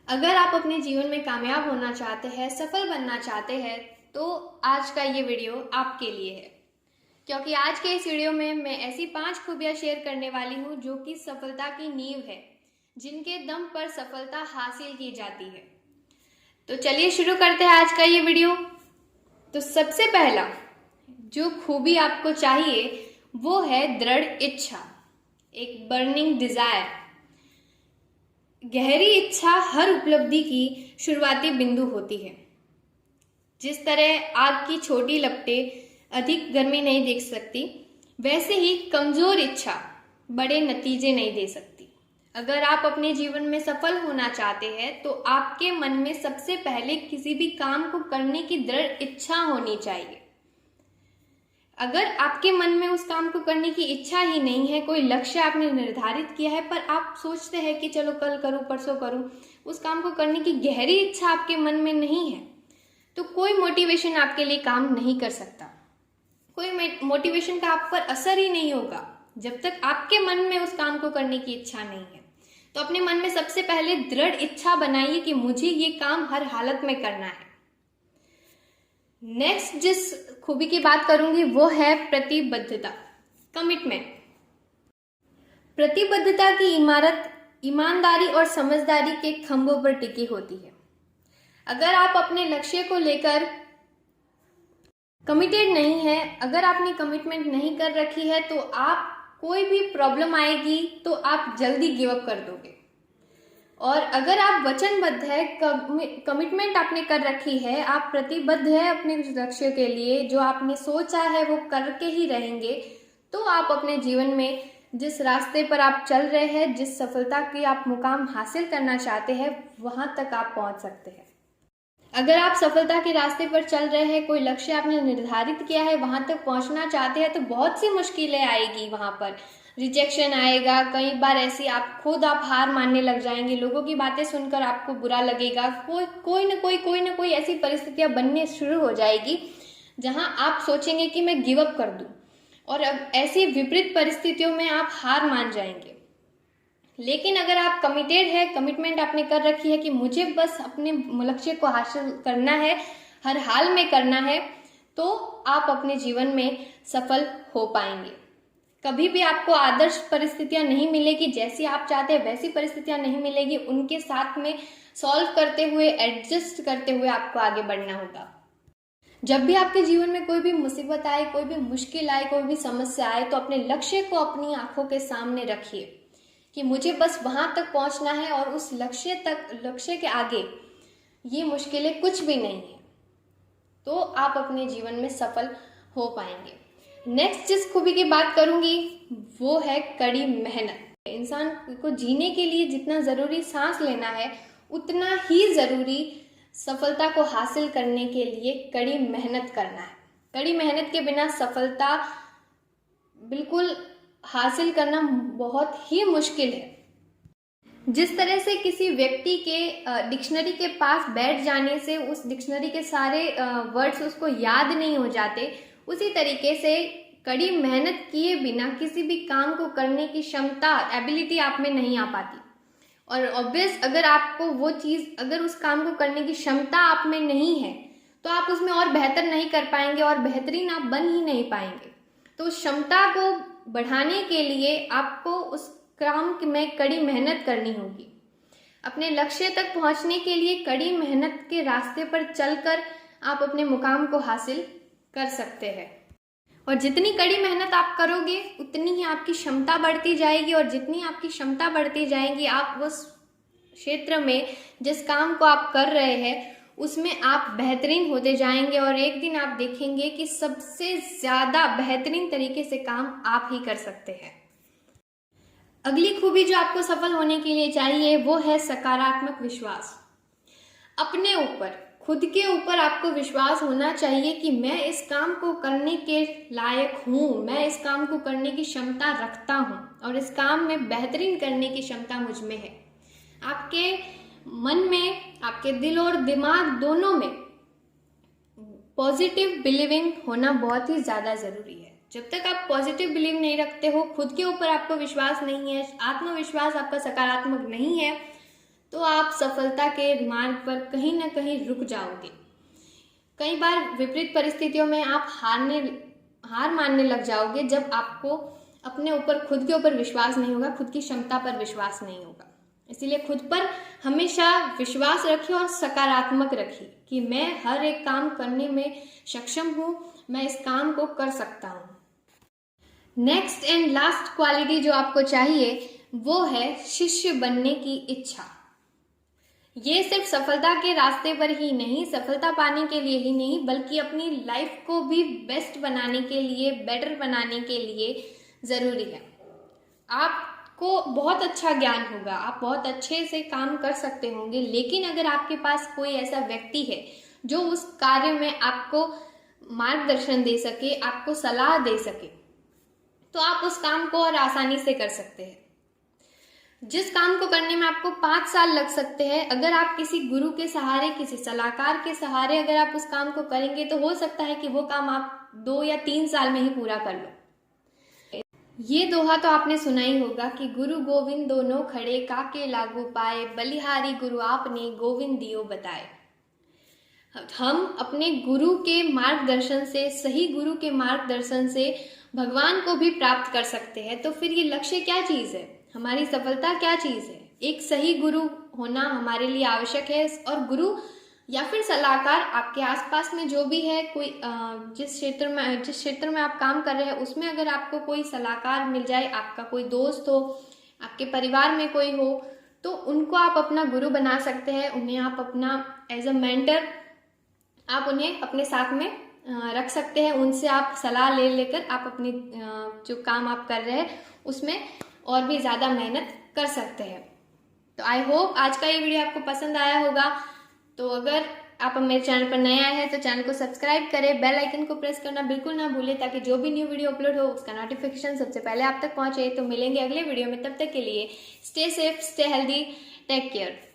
अगर आप अपने जीवन में कामयाब होना चाहते हैं, सफल बनना चाहते हैं, तो आज का ये वीडियो आपके लिए है। क्योंकि आज के इस वीडियो में मैं ऐसी 5 खूबियां शेयर करने वाली हूँ जो कि सफलता की नींव है, जिनके दम पर सफलता हासिल की जाती है। तो चलिए शुरू करते हैं आज का ये वीडियो। तो सबसे पहला जो खूबी आपको चाहिए वो है दृढ़ इच्छा, एक बर्निंग डिजायर। गहरी इच्छा हर उपलब्धि की शुरुआती बिंदु होती है। जिस तरह आग की छोटी लपटें अधिक गर्मी नहीं दे सकती, वैसे ही कमजोर इच्छा बड़े नतीजे नहीं दे सकती। अगर आप अपने जीवन में सफल होना चाहते हैं तो आपके मन में सबसे पहले किसी भी काम को करने की दृढ़ इच्छा होनी चाहिए। अगर आपके मन में उस काम को करने की इच्छा ही नहीं है, कोई लक्ष्य आपने निर्धारित किया है पर आप सोचते हैं कि चलो कल करूं, परसों करूं, उस काम को करने की गहरी इच्छा आपके मन में नहीं है, तो कोई मोटिवेशन आपके लिए काम नहीं कर सकता। कोई मोटिवेशन का आप पर असर ही नहीं होगा जब तक आपके मन में उस काम को करने की इच्छा नहीं है। तो अपने मन में सबसे पहले दृढ़ इच्छा बनाइए कि मुझे ये काम हर हालत में करना है। नेक्स्ट जिस खूबी की बात करूंगी वो है प्रतिबद्धता, कमिटमेंट। प्रतिबद्धता की इमारत ईमानदारी और समझदारी के खंभों पर टिकी होती है। अगर आप अपने लक्ष्य को लेकर कमिटेड नहीं है, अगर आपने कमिटमेंट नहीं कर रखी है, तो आप कोई भी प्रॉब्लम आएगी तो आप जल्दी गिव अप कर दोगे। और अगर आप वचनबद्ध है, कमिटमेंट आपने कर रखी है, आप प्रतिबद्ध है अपने लक्ष्य के लिए, जो आपने सोचा है वो करके ही रहेंगे, तो आप अपने जीवन में जिस रास्ते पर आप चल रहे हैं, जिस सफलता की आप मुकाम हासिल करना चाहते हैं, वहां तक आप पहुंच सकते हैं। अगर आप सफलता के रास्ते पर चल रहे हैं, कोई लक्ष्य आपने निर्धारित किया है, वहां तक पहुंचना चाहते हैं, तो बहुत सी मुश्किलें आएगी, वहां पर रिजेक्शन आएगा, कई बार ऐसी आप हार मानने लग जाएंगे, लोगों की बातें सुनकर आपको बुरा लगेगा, कोई ना कोई ऐसी परिस्थितियां बनने शुरू हो जाएगी जहां आप सोचेंगे कि मैं गिव अप कर दूं, और अब ऐसी विपरीत परिस्थितियों में आप हार मान जाएंगे। लेकिन अगर आप कमिटेड है, कमिटमेंट आपने कर रखी है कि मुझे बस अपने लक्ष्य को हासिल करना है, हर हाल में करना है, तो आप अपने जीवन में सफल हो पाएंगे। कभी भी आपको आदर्श परिस्थितियां नहीं मिलेगी, जैसी आप चाहते हैं वैसी परिस्थितियां नहीं मिलेगी, उनके साथ में सॉल्व करते हुए, एडजस्ट करते हुए आपको आगे बढ़ना होगा। जब भी आपके जीवन में कोई भी मुसीबत आए, कोई भी मुश्किल आए, कोई भी समस्या आए, तो अपने लक्ष्य को अपनी आंखों के सामने रखिए कि मुझे बस वहां तक पहुंचना है, और उस लक्ष्य के आगे ये मुश्किलें कुछ भी नहीं है, तो आप अपने जीवन में सफल हो पाएंगे। नेक्स्ट जिस खूबी की बात करूंगी वो है कड़ी मेहनत। इंसान को जीने के लिए जितना जरूरी सांस लेना है, उतना ही जरूरी सफलता को हासिल करने के लिए कड़ी मेहनत करना है। कड़ी मेहनत के बिना सफलता बिल्कुल हासिल करना बहुत ही मुश्किल है। जिस तरह से किसी व्यक्ति के डिक्शनरी के पास बैठ जाने से उस डिक्शनरी के सारे वर्ड्स उसको याद नहीं हो जाते, उसी तरीके से कड़ी मेहनत किए बिना किसी भी काम को करने की क्षमता, एबिलिटी आप में नहीं आ पाती। और ऑब्वियस, अगर आपको वो चीज़, अगर उस काम को करने की क्षमता आप में नहीं है, तो आप उसमें और बेहतर नहीं कर पाएंगे और बेहतरीन आप बन ही नहीं पाएंगे। तो उस क्षमता को बढ़ाने के लिए आपको उस काम में कड़ी मेहनत करनी होगी। अपने लक्ष्य तक पहुंचने के लिए कड़ी मेहनत के रास्ते पर चलकर आप अपने मुकाम को हासिल कर सकते हैं। और जितनी कड़ी मेहनत आप करोगे उतनी ही आपकी क्षमता बढ़ती जाएगी, और जितनी आपकी क्षमता बढ़ती जाएगी, आप उस क्षेत्र में जिस काम को आप कर रहे हैं उसमें आप बेहतरीन होते जाएंगे, और एक दिन आप देखेंगे कि सबसे ज्यादा बेहतरीन तरीके से काम आप ही कर सकते हैं। अगली खूबी जो आपको सफल होने के लिए चाहिए वो है सकारात्मक विश्वास। अपने ऊपर, खुद के ऊपर आपको विश्वास होना चाहिए कि मैं इस काम को करने के लायक हूँ, मैं इस काम को करने की क्षमता रखता हूँ, और इस काम में बेहतरीन करने की क्षमता मुझ में है। आपके मन में, आपके दिल और दिमाग दोनों में पॉजिटिव बिलीविंग होना बहुत ही ज़्यादा ज़रूरी है। जब तक आप पॉजिटिव बिलीव नहीं रखते हो, खुद के ऊपर आपको विश्वास नहीं है, आत्मविश्वास आपका सकारात्मक नहीं है, तो आप सफलता के मार्ग पर कहीं ना कहीं रुक जाओगे। कई बार विपरीत परिस्थितियों में आप हार मानने लग जाओगे जब आपको अपने ऊपर, खुद के ऊपर विश्वास नहीं होगा, खुद की क्षमता पर विश्वास नहीं होगा। इसीलिए खुद पर हमेशा विश्वास रखिए और सकारात्मक रखिए कि मैं हर एक काम करने में सक्षम हूँ, मैं इस काम को कर सकता हूँ। नेक्स्ट एंड लास्ट क्वालिटी जो आपको चाहिए वो है शिष्य बनने की इच्छा। ये सिर्फ सफलता के रास्ते पर ही नहीं, सफलता पाने के लिए ही नहीं, बल्कि अपनी लाइफ को भी बेस्ट बनाने के लिए, बेटर बनाने के लिए ज़रूरी है। आपको बहुत अच्छा ज्ञान होगा, आप बहुत अच्छे से काम कर सकते होंगे, लेकिन अगर आपके पास कोई ऐसा व्यक्ति है जो उस कार्य में आपको मार्गदर्शन दे सके, आपको सलाह दे सके, तो आप उस काम को और आसानी से कर सकते हैं। जिस काम को करने में आपको 5 साल लग सकते हैं, अगर आप किसी गुरु के सहारे, किसी सलाहकार के सहारे अगर आप उस काम को करेंगे तो हो सकता है कि वो काम आप 2 या 3 साल में ही पूरा कर लो। ये दोहा तो आपने सुना ही होगा कि गुरु गोविंद दोनों खड़े, काके लागू पाए, बलिहारी गुरु आपने गोविंद दियो बताए। हम अपने गुरु के मार्गदर्शन से, सही गुरु के मार्गदर्शन से भगवान को भी प्राप्त कर सकते हैं। तो फिर ये लक्ष्य क्या चीज़ है, हमारी सफलता क्या चीज़ है? एक सही गुरु होना हमारे लिए आवश्यक है। और गुरु या फिर सलाहकार आपके आसपास में जो भी है, कोई जिस क्षेत्र में आप काम कर रहे हैं उसमें अगर आपको कोई सलाहकार मिल जाए, आपका कोई दोस्त हो, आपके परिवार में कोई हो, तो उनको आप अपना गुरु बना सकते हैं। उन्हें आप अपना एज अ मेंटर, आप उन्हें अपने साथ में रख सकते हैं। उनसे आप सलाह ले लेकर आप अपनी जो काम आप कर रहे हैं उसमें और भी ज़्यादा मेहनत कर सकते हैं। तो आई होप आज का ये वीडियो आपको पसंद आया होगा। तो अगर आप मेरे चैनल पर नए आए हैं तो चैनल को सब्सक्राइब करें, बेल आइकन को प्रेस करना बिल्कुल ना भूलें, ताकि जो भी न्यू वीडियो अपलोड हो उसका नोटिफिकेशन सबसे पहले आप तक पहुंचे। तो मिलेंगे अगले वीडियो में, तब तक के लिए stay safe, stay healthy, take care.